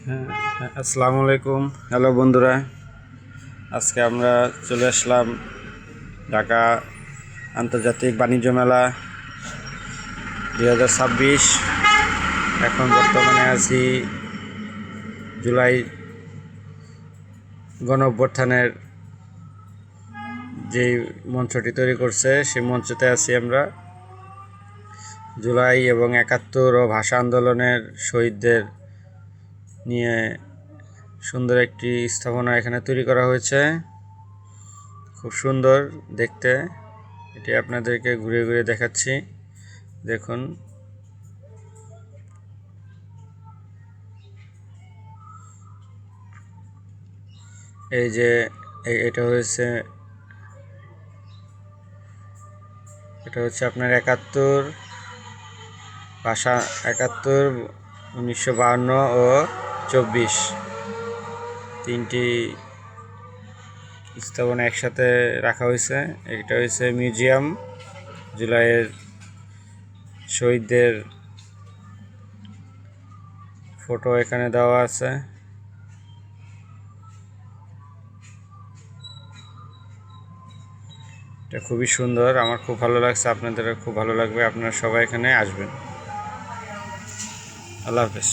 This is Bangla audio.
আসসালামু আলাইকুম। হ্যালো বন্ধুরা, আজকে আমরা চলে আসলাম ঢাকা আন্তর্জাতিক বাণিজ্য মেলা 2026। এখন বর্তমানে আছি জুলাই গণঅভ্যুত্থানের যেই মঞ্চটি তৈরি করছে সেই মঞ্চতে আছি আমরা। জুলাই এবং ৭১ ও ভাষা আন্দোলনের শহীদদের নিয়ে সুন্দর একটি স্থাপনা এখানে তৈরি করা হয়েছে, খুব সুন্দর দেখতে। এটি আপনাদেরকে ঘুরে ঘুরে দেখাচ্ছি, দেখুন। এই যে এটা হচ্ছে আপনার ৭১ ভাষা, ৭১, ১৯৫২ ও ২৪ তিনটি স্থাপনা একসাথে রাখা হয়েছে। এটা হচ্ছে মিউজিয়াম। জুলাইয়ের শহীদদের ফটো এখানে দেওয়া আছে। এটা খুবই সুন্দর, আমার খুব ভালো লাগছে, আপনাদেরও খুব ভালো লাগবে। আপনারা সবাই এখানে আসবেন। আল্লাহ হাফেজ।